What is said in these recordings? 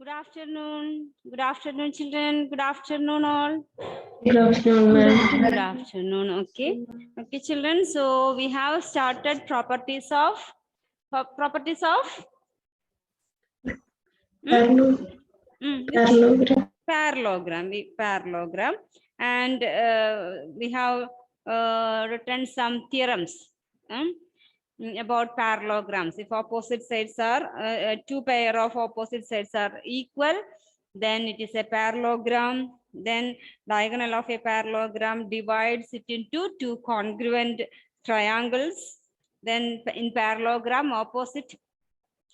Good afternoon. Good afternoon, children. Good afternoon, all. Good afternoon, ma'am. Good afternoon. Okay. Okay, children. So we have started properties of Parallelogram. parallelogram, and we have written some theorems about parallelograms. If opposite sides are two pair of opposite sides are equal, then it is a parallelogram. Then diagonal of a parallelogram divides it into two congruent triangles. Then in parallelogram, opposite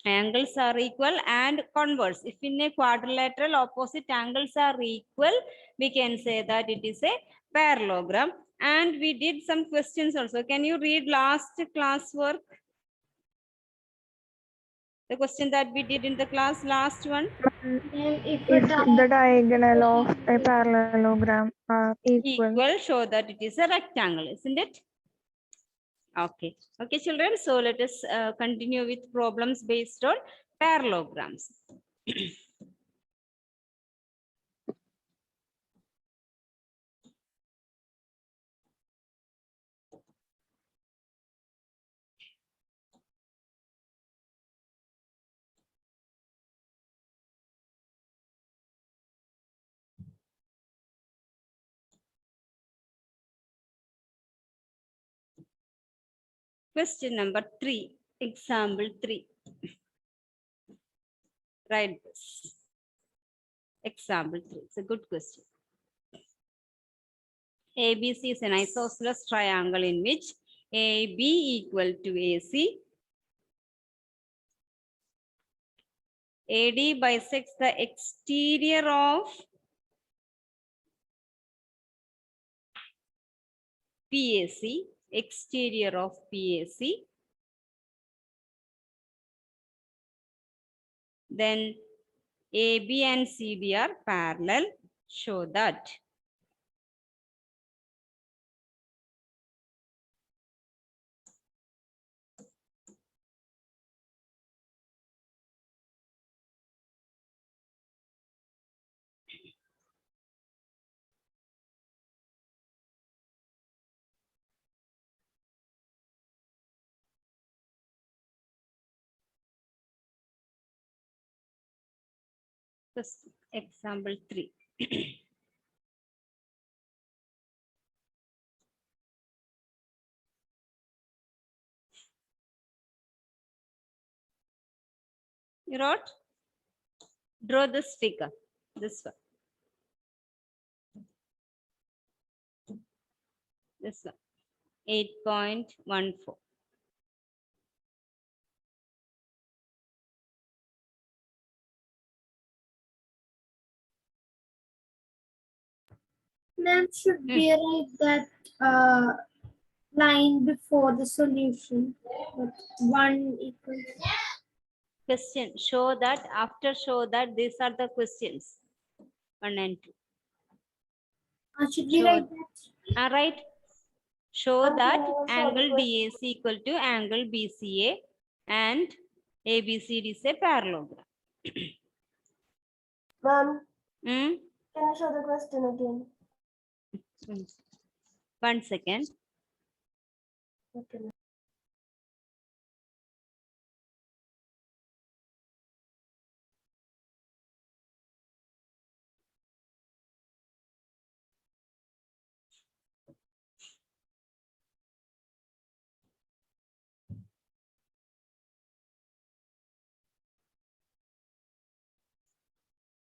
angles are equal and converse. If in a quadrilateral opposite angles are equal, we can say that it is a parallelogram. And we did some questions also. Can you read last class work? The question that we did in the class, last one. If the diagonal of a parallelogram are equal, Show that it is a rectangle, isn't it? Okay. Okay, children. So let us continue with problems based on parallelograms. Question number 3, example 3. Write this. Example 3. It's a good question. ABC is an isosceles triangle in which AB equal to AC. AD bisects the exterior of PAC. Exterior of PAC. Then AB and CD are parallel. Show that. First, example 3. You wrote? Draw this figure. This one. This one. 8.14. Ma'am, should we write that line before the solution? But 1 equals. Question. Show that. After show that, these are the questions. 1 and 2. Should we Show- write that? All right. Show Okay, that I will show angle the DAC equal to angle BCA and ABCD is a parallelogram. Ma'am, Hmm? can you show the question again? 1 second. Okay.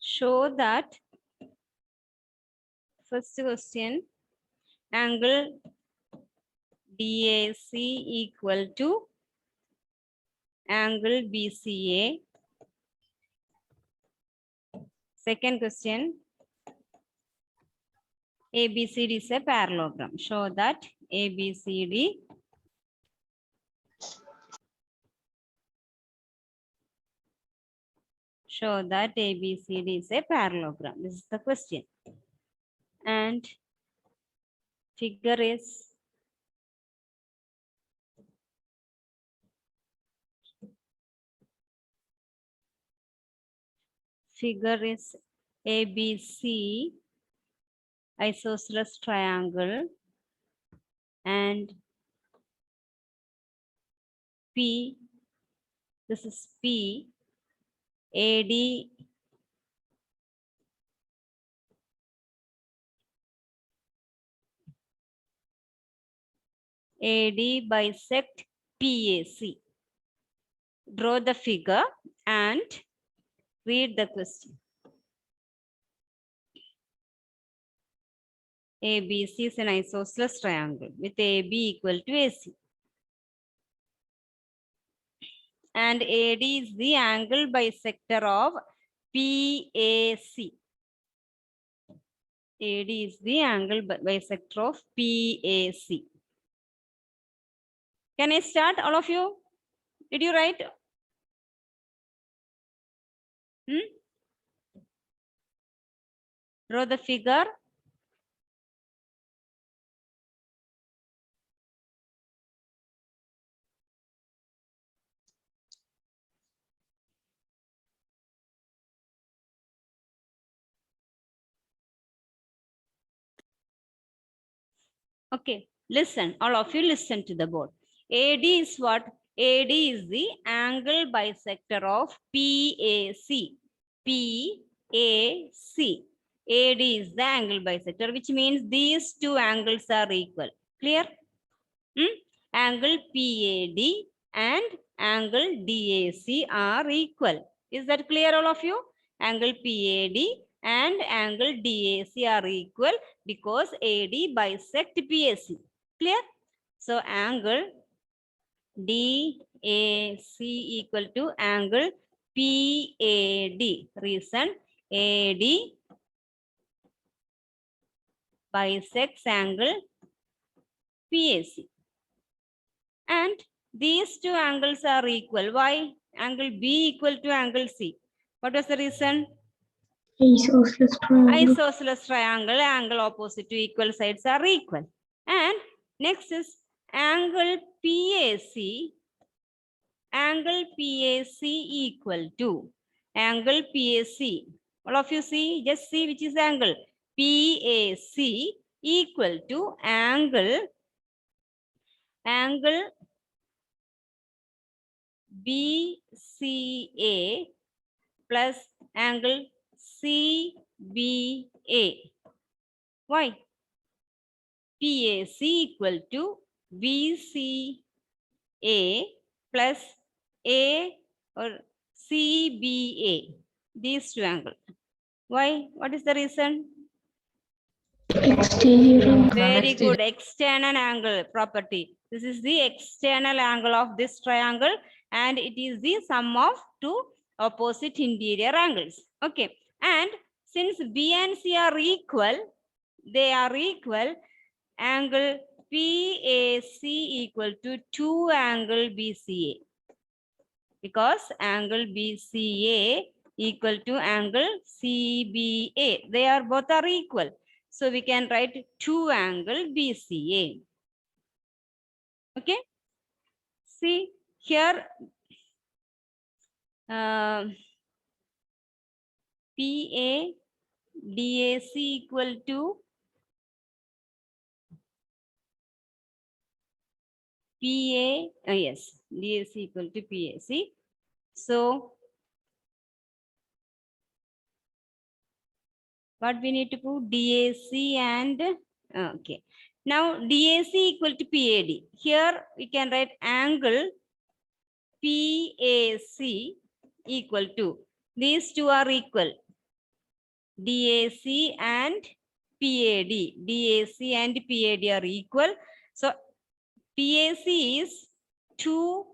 Show that first question angle DAC equal to angle BCA. Second question ABCD is a parallelogram. Show that ABCD show that ABCD is a parallelogram. This is the question. And figure is figure is ABC isosceles triangle and P, this is P, AD bisect PAC. Draw the figure and read the question. ABC is an isosceles triangle with AB equal to AC. And AD is the angle bisector of PAC. AD is the angle bisector of PAC. Can I start, all of you? Did you write? Draw the figure. Okay, listen, all of you listen to the board. AD is what? AD is the angle bisector of PAC. PAC. AD is the angle bisector, which means these two angles are equal. Clear? Angle PAD and angle DAC are equal. Is that clear, all of you? Angle PAD and angle DAC are equal because AD bisect PAC. Clear? So angle DAC equal to angle PAD. Reason AD bisects angle PAC. And these two angles are equal. Why? Angle B equal to angle C. What was the reason? Isosceles triangle. Isosceles triangle, angle opposite to equal sides are equal. And next is angle PAC. Angle PAC equal to angle PAC. All of you see, just see which is angle. PAC equal to angle BCA plus angle CBA. Why? PAC equal to BCA plus A or CBA. These two angles. Why? What is the reason? Exterior. Very good. External angle property. This is the external angle of this triangle and it is the sum of two opposite interior angles. Okay. And since B and C are equal, they are equal, angle PAC equal to 2 angle BCA. Because angle BCA equal to angle CBA. They are both are equal. So we can write 2 angle BCA. Okay. See here, PA DAC equal to PA, yes, DAC equal to PAC. So what we need to prove? DAC and, okay. Now DAC equal to PAD. Here we can write angle PAC equal to, these two are equal, DAC and PAD. DAC and PAD are equal. So PAC is 2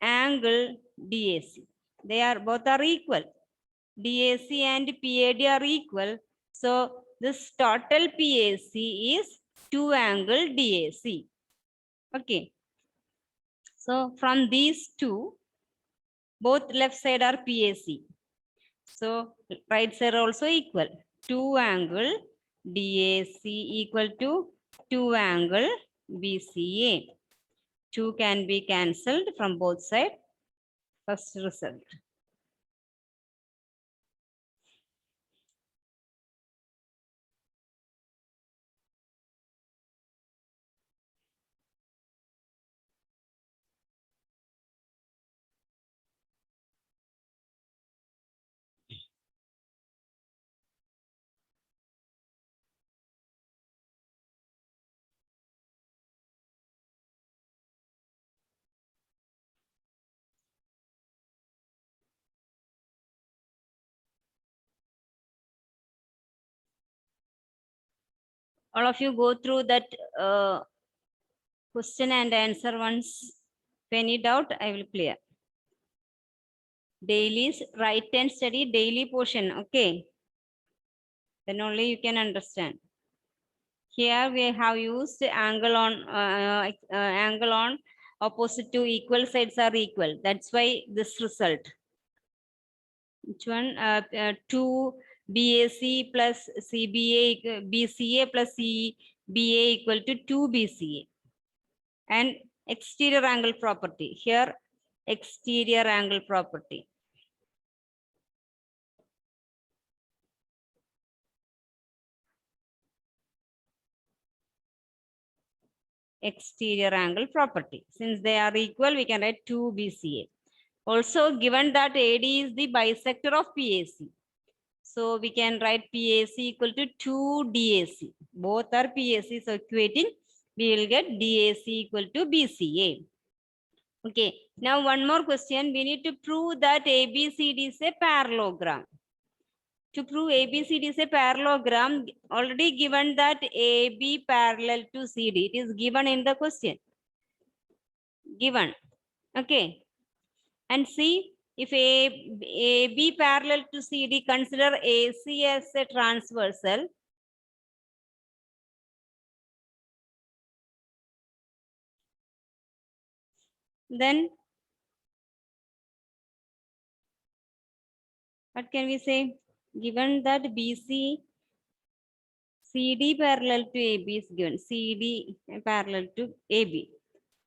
angle DAC. They are both are equal. DAC and PAD are equal. So this total PAC is 2 angle DAC. Okay. So from these two, both left side are PAC. So right side also equal. 2 angle DAC equal to 2 angle BCA. 2 can be cancelled from both sides. First result. All of you go through that question and answer once. If any doubt, I will clear. Daily, write and study daily portion. Okay. Then only you can understand. Here we have used angle on opposite to equal sides are equal. That's why this result. Which one? 2 BAC plus CBA, BCA plus CBA equal to 2 BCA. And exterior angle property. Here, exterior angle property. Exterior angle property. Since they are equal, we can write 2 BCA. Also, given that AD is the bisector of PAC. So we can write PAC equal to 2 DAC. Both are PAC, so equating, we will get DAC equal to BCA. Okay, now one more question. We need to prove that ABCD is a parallelogram. To prove ABCD is a parallelogram, already given that AB parallel to CD. It is given in the question. Given. Okay. And see, if AB parallel to CD, consider AC as a transversal. Then, what can we say? Given that BC, CD parallel to AB is given. CD parallel to AB.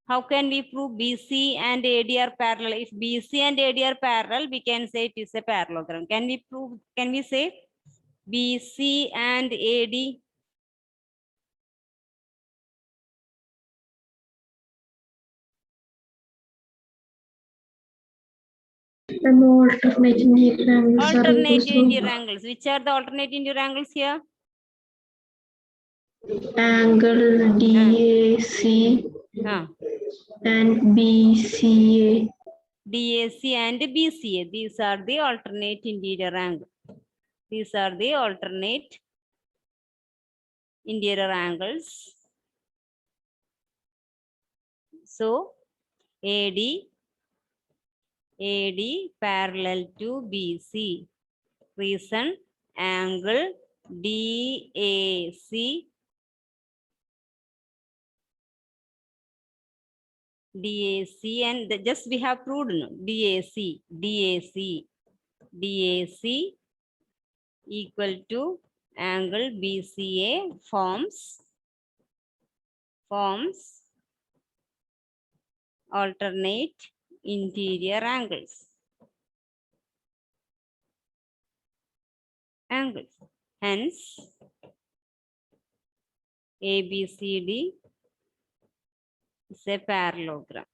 How can we prove BC and AD are parallel? If BC and AD are parallel, we can say it is a parallelogram. Can we prove? Can we say BC and AD? And alternate interior angles are Alternate equal interior to angles. Which are the alternate interior angles here? angle DAC and BCA. DAC and BCA. These are the alternate interior angles. These are the alternate interior angles. So, AD parallel to BC. Reason, angle DAC and just we have proved no? DAC equal to angle BCA forms alternate interior angles. Hence, ABCD is a parallelogram.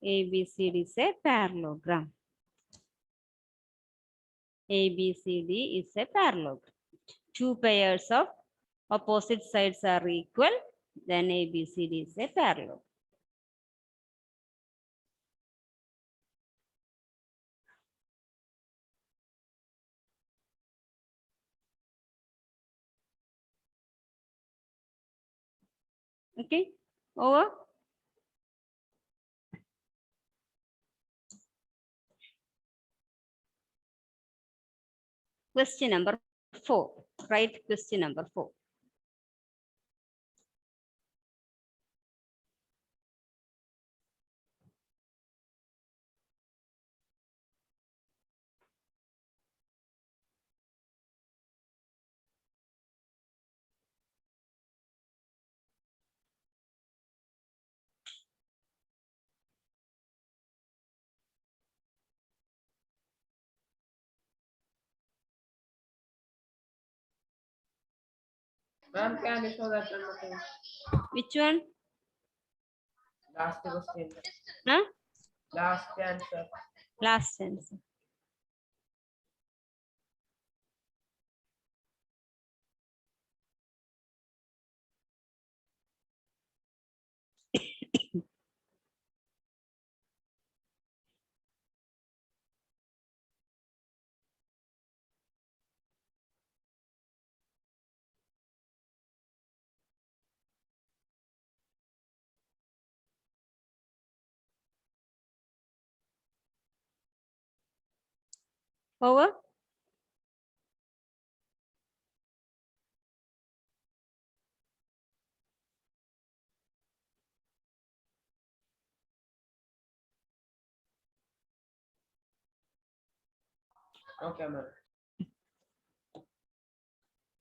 ABCD is a parallelogram. ABCD is a parallelogram. Two pairs of opposite sides are equal, then ABCD is a parallelogram. Okay, over. Question number 4. Write question number 4. Ma'am, can you show that one? Which one? Last question. Huh? Last answer. Last answer. Over. Okay, ma'am.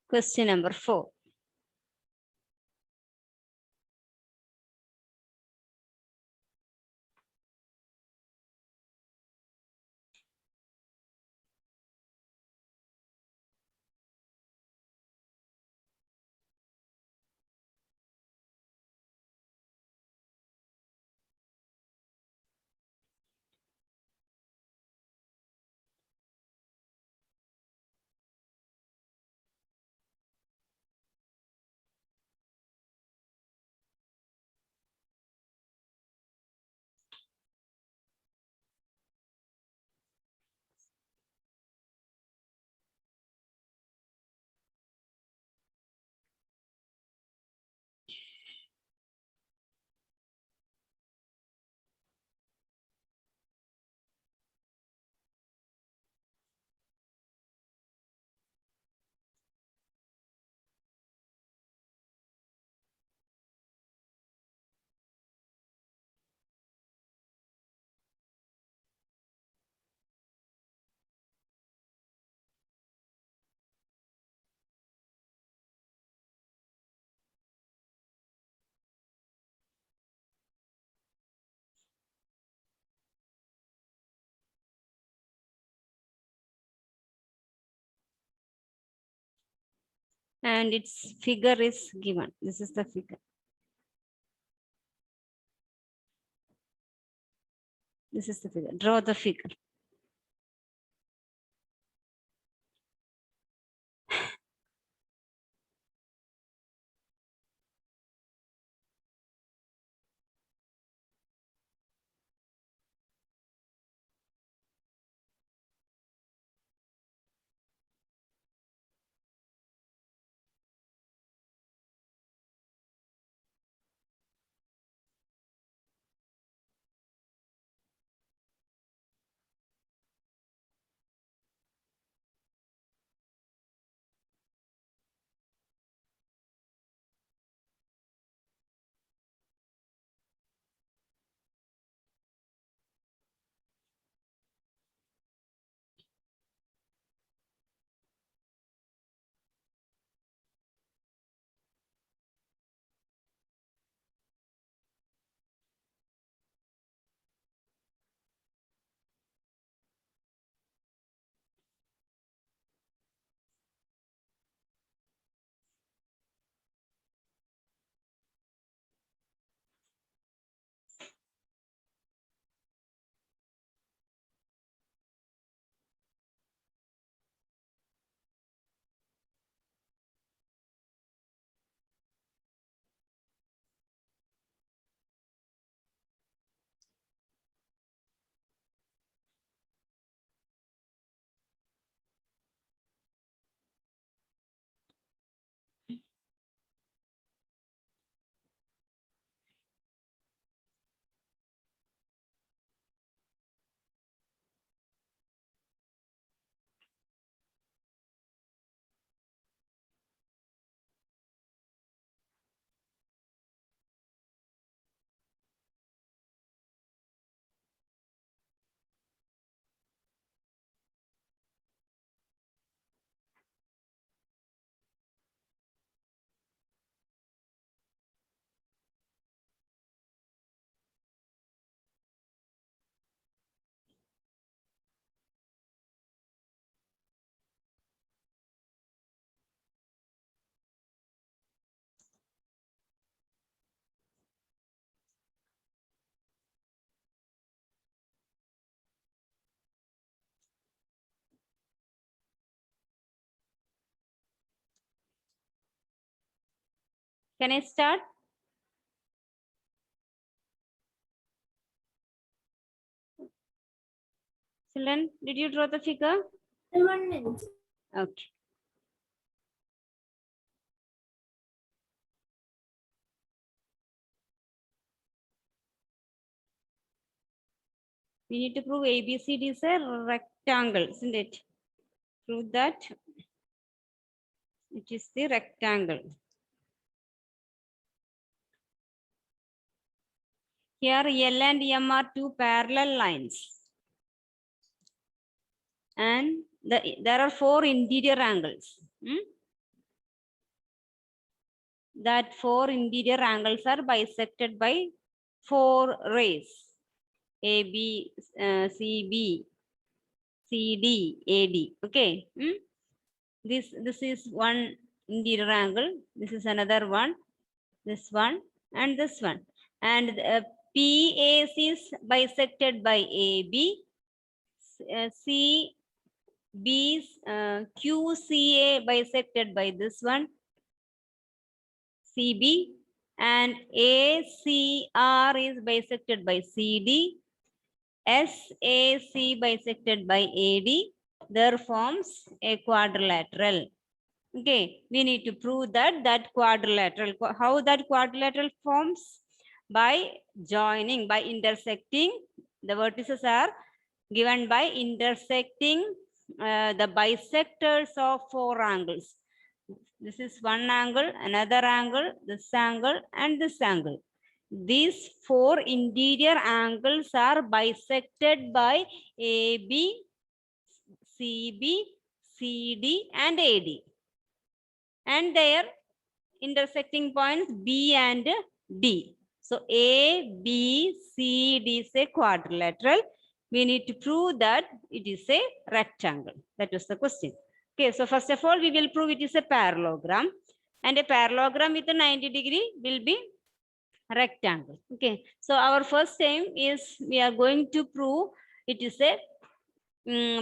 Question number 4. And its figure is given. This is the figure. This is the figure. Draw the figure. Can I start? Children, did you draw the figure? 1 minute. Okay. We need to prove ABCD is a rectangle, isn't it? Prove that it is the rectangle. Here L and M are two parallel lines. And there are four interior angles. That four interior angles are bisected by four rays. AB, CB, CD, AD. Okay. This is one interior angle. This is another one. This one and this one. And PAC is bisected by AB. QCA bisected by this one. CB. And ACR is bisected by CD. SAC bisected by AD. There forms a quadrilateral. Okay, we need to prove that quadrilateral. How that quadrilateral forms? By joining, by intersecting. The vertices are given by intersecting the bisectors of four angles. This is one angle, another angle, this angle, and this angle. These four interior angles are bisected by AB, CB, CD, and AD. And their intersecting points B and D. So A, B, C, D is a quadrilateral. We need to prove that it is a rectangle. That was the question. Okay, so first of all, we will prove it is a parallelogram. And a parallelogram with a 90-degree will be rectangle. Okay, so our first aim is we are going to prove it is a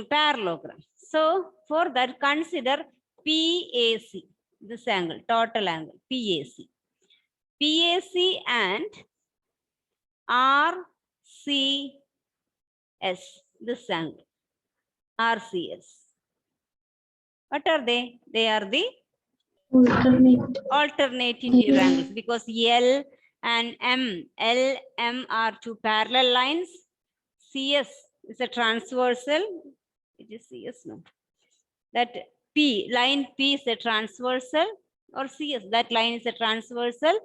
parallelogram. So for that, consider PAC, this angle, total angle, PAC. PAC and RCS, this angle, RCS. What are they? They are the alternate interior angles, because L and M, are two parallel lines. CS is a transversal. It is CS, no. That P, line P is a transversal, or CS, that line is a transversal.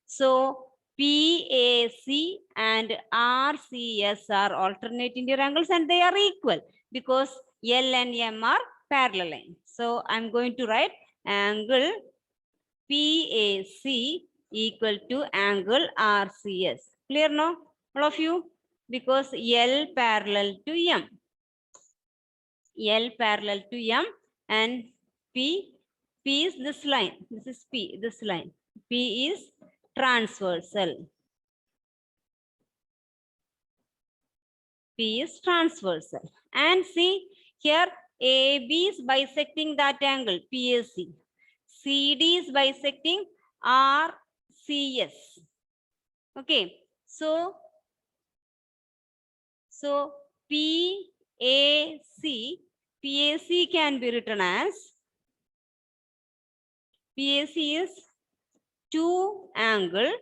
So PAC and RCS are alternate interior angles, and they are equal because L and M are parallel lines. So I'm going to write angle PAC equal to angle RCS. Clear now, all of you? Because L parallel to M. L parallel to M, and P is this line. This is P, this line. P is transversal. P is transversal. And see here, AB is bisecting that angle, PAC. CD is bisecting RCS. Okay, so PAC can be written as, PAC is two angle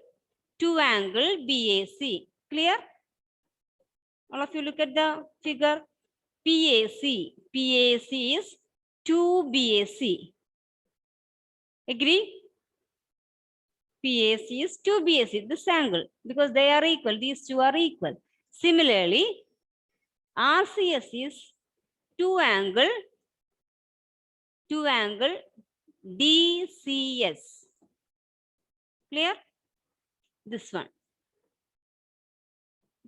BAC. Clear? All of you look at the figure. PAC is 2 BAC. Agree? PAC is 2 BAC, this angle, because they are equal. These two are equal. Similarly, RCS is 2 angle DCS. Clear? This one.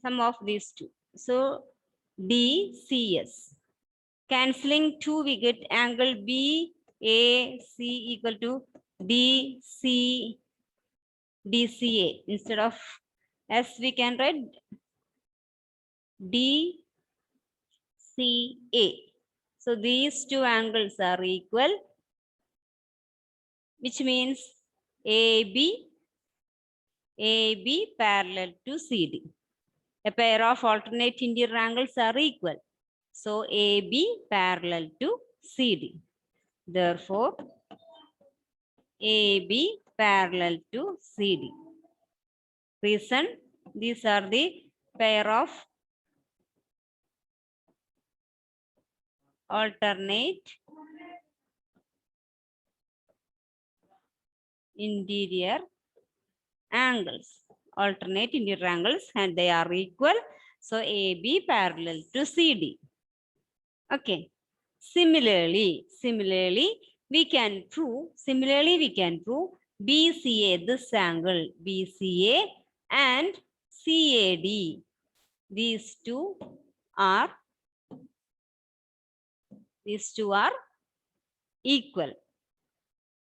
Sum of these two. So DCS. Cancelling 2, we get angle BAC equal to DCA. Instead of S, we can write DCA. So these two angles are equal, which means AB parallel to CD. A pair of alternate interior angles are equal. So AB parallel to CD. Therefore, AB parallel to CD. Reason, these are the pair of alternate interior angles, alternate interior angles, and they are equal. So AB parallel to CD. Okay. Similarly, we can prove BCA, this angle BCA and CAD. These two are equal.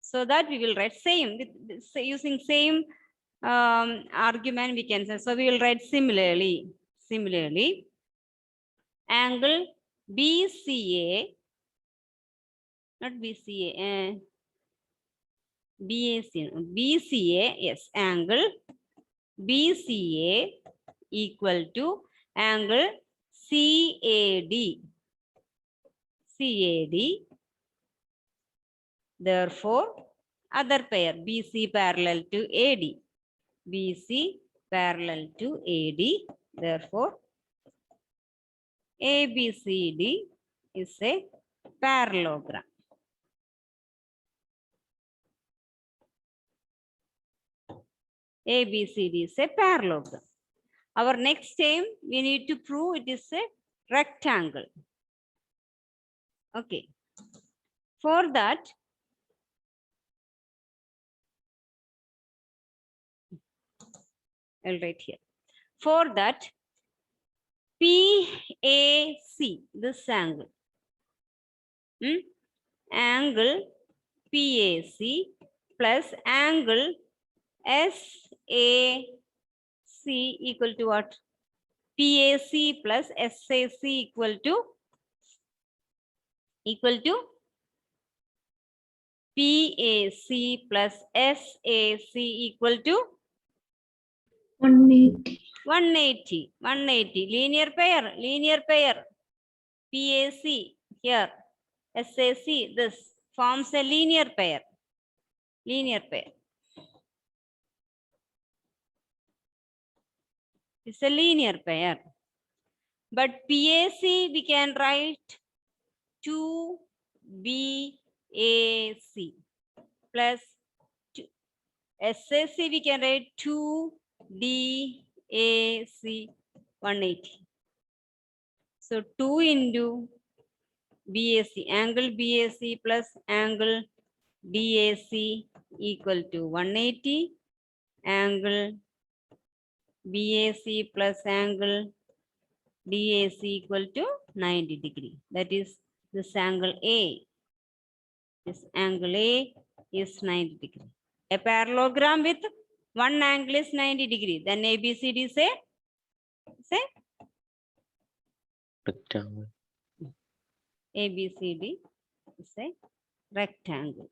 So that we will write same using same argument we can say. So we will write similarly, angle BCA, not BCA, BAC, BCA, yes, angle BCA equal to angle CAD. Therefore, other pair BC parallel to AD. BC parallel to AD. Therefore, ABCD is a parallelogram. ABCD is a parallelogram. Our next aim, we need to prove it is a rectangle. Okay. For that, I'll write here. For that, PAC, this angle, angle PAC plus angle SAC equal to what? PAC plus SAC equal to PAC plus SAC equal to 180. 180. Linear pair. PAC here. SAC, this forms a linear pair. It's a linear pair. But PAC we can write 2BAC plus SAC we can write 2DAC 180. So 2 into BAC, angle BAC plus angle DAC equal to 180. Angle BAC plus angle DAC equal to 90 degree. That is this angle A. This angle A is 90 degree. A parallelogram with one angle is 90 degree. Then ABCD say rectangle. ABCD is a rectangle.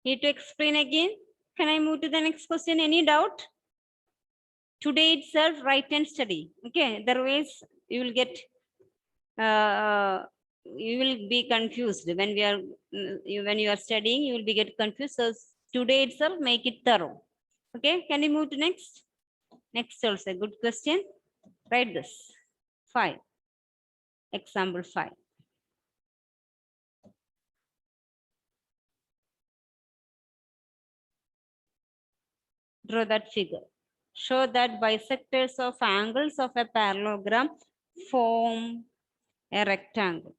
Need to explain again? Can I move to the next question? Any doubt? Today itself, write and study. Okay, otherwise you will get you will be confused when you are studying. You will be get confused. So today itself, make it thorough. Okay, can you move to next? Next also good question. Write this 5. Example 5. Draw that figure. Show that bisectors of angles of a parallelogram form a rectangle.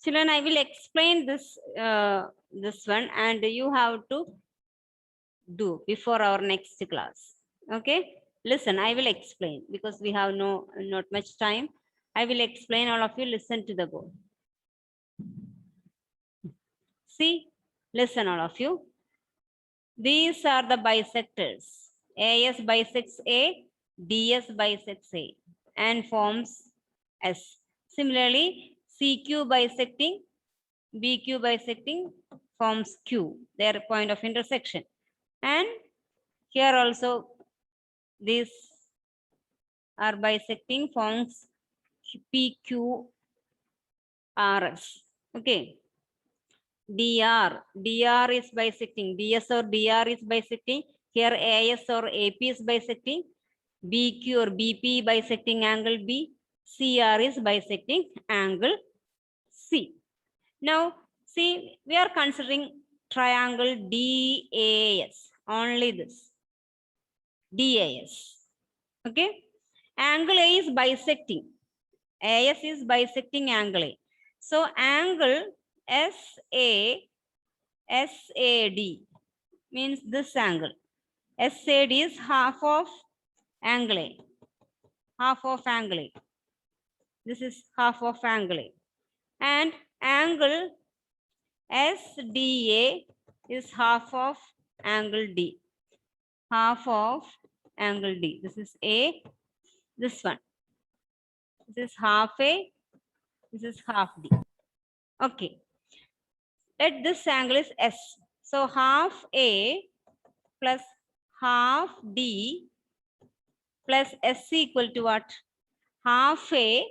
Children, I will explain this one, and you have to do before our next class. Okay, listen, I will explain because we have not much time. I will explain, all of you listen to the board. See, listen, all of you. These are the bisectors. AS bisects A, DS bisects A, and forms S. Similarly, CQ bisecting, BQ bisecting forms Q, their point of intersection. And here also, these are bisecting, forms PQRS. Okay. DR is bisecting, DS or DR is bisecting. Here AS or AP is bisecting. BQ or BP bisecting angle B. CR is bisecting angle C. Now, see, we are considering triangle DAS, only this. DAS. Okay. Angle A is bisecting. AS is bisecting angle A. So, angle SAD means this angle. SAD is half of angle A. Half of angle A. This is half of angle A. And angle SDA is half of angle D. Half of angle D. This is A. This one. This is half A. This is half D. Okay. Let this angle is S. So half A plus half D plus S equal to what? Half A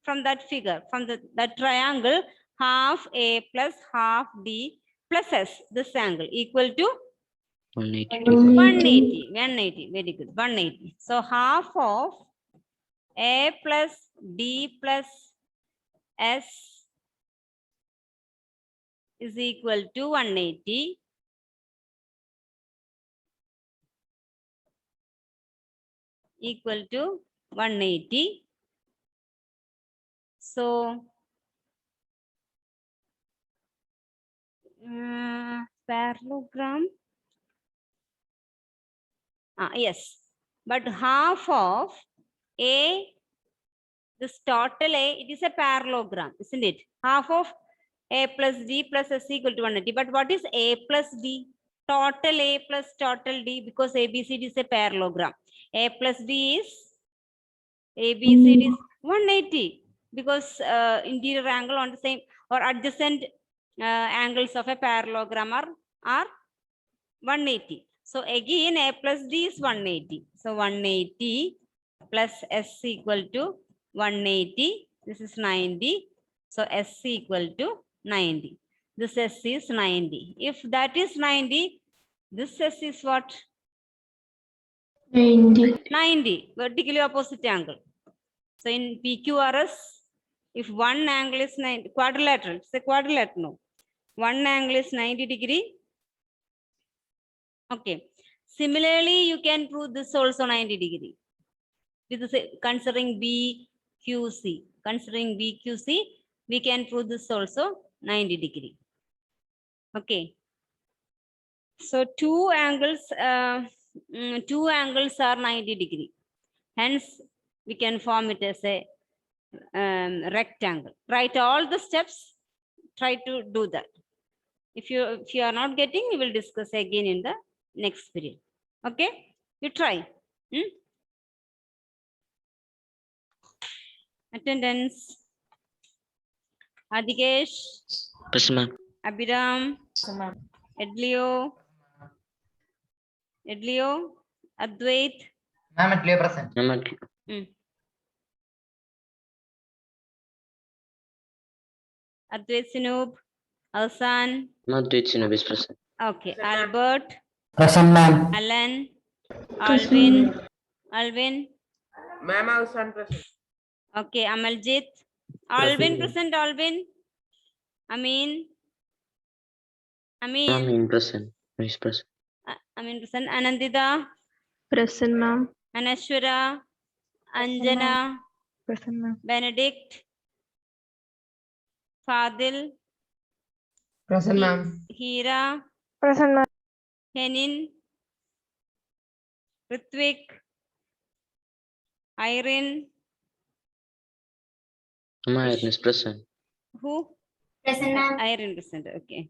from that figure, from that triangle, half A plus half D plus S, this angle equal to 180. 180. 180. Very good. 180. So half of A plus D plus S is equal to 180. Equal to 180. So parallelogram. Yes, but half of A, this total A, it is a parallelogram, isn't it? Half of A plus D plus S equal to 180. But what is A plus D? Total A plus total D, because ABCD is a parallelogram. A plus D is, ABCD is 180, because interior angle on the same or adjacent angles of a parallelogram are 180. So again, A plus D is 180. So 180 plus S equal to 180. This is 90. So S equal to 90. This S is 90. If that is 90, this S is what? 90. 90, vertically opposite angle. So in PQRS, if one angle is 90, quadrilateral, it's a quadrilateral. No. One angle is 90 degree. Okay. Similarly, you can prove this also 90 degree. This is considering BQC. Considering BQC, we can prove this also 90 degree. Okay. So two angles are 90 degree. Hence, we can form it as a rectangle. Write all the steps. Try to do that. If you are not getting, we will discuss again in the next period. Okay, you try. Attendance. Adikesh, Present, ma'am. Abhiram, Edlio, Advait, Ma'am, at clear present. Ma'am, Advait Sinoob, Alsan, Ma'am, Dwight Sinub is present. okay, Albert, Present, ma'am. Alan, Present, Alvin, Ma'am, I was present. okay, Amaljit, Alvin present, Alvin, Amin, Ma'am, in present. Is present. Amin present, Anandita, present, ma'am. Anashwara, Anjana, Present, ma'am. Benedict, Fadil, Present, ma'am. Hira, Present, ma'am. Henin, Ritvik, Irene, Ma'am, Irene is present. who? Present, ma'am. Irene present, okay.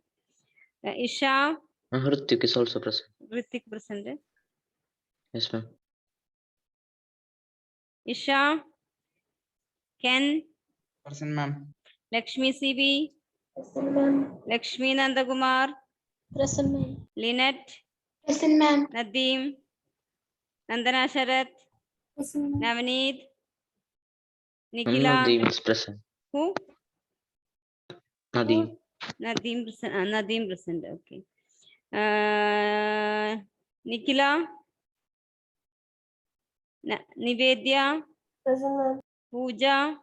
Isha, Ma'am, Hrithik is also present. Ritik present. Yes, ma'am. Isha, Ken, Present, ma'am. Lakshmi CB, Present, ma'am. Lakshmi Nandakumar, Present, ma'am. Lynette, Present, ma'am. Nadeem, Nandana Sharath, Present, ma'am. Navneet, Ma'am, Nikhila, Nadeem is present. who? Nadeem. Nadeem present, Nadeem present, okay. Nikhila, Nivedya, Present, ma'am. Pooja,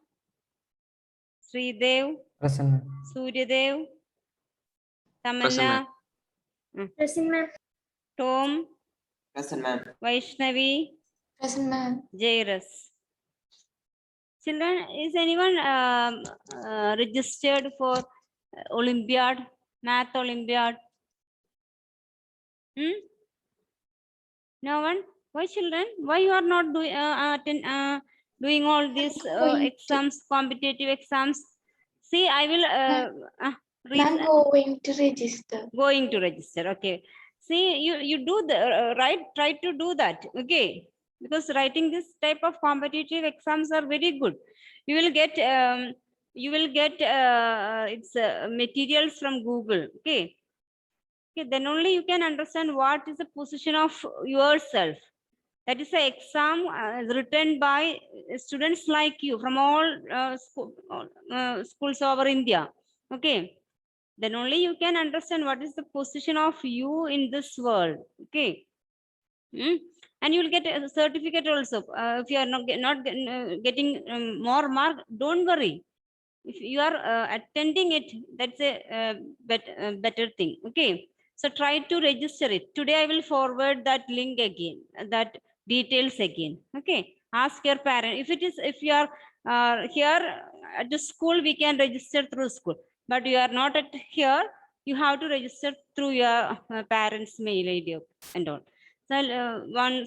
Sridev, Present, ma'am. Suryadev, Present, Tamanna, Present, ma'am. Tom, Present, ma'am. Vaishnavi, Present, ma'am. Jairus. Children, is anyone registered for Olympiad, Math Olympiad? No one? Why children? Why you are not doing all these going to- exams, competitive exams? See, I will I'm read. going to register. Going to register, okay. See, you do the right, try to do that, okay, because writing this type of competitive exams are very good. You will get its materials from Google, okay. Then only you can understand what is the position of yourself. That is an exam written by students like you from all schools over India, okay. Then only you can understand what is the position of you in this world, okay. And you will get a certificate also. If you are not getting more mark, don't worry. If you are attending it, that's a better thing, okay. So try to register it. Today I will forward that link again, that details again, okay. Ask your parent. If you are here at the school, we can register through school. But you are not at here, you have to register through your parents' mail ID and all. So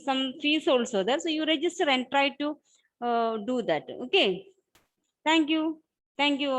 some fees also there. So you register and try to do that, okay. Thank you. Thank you.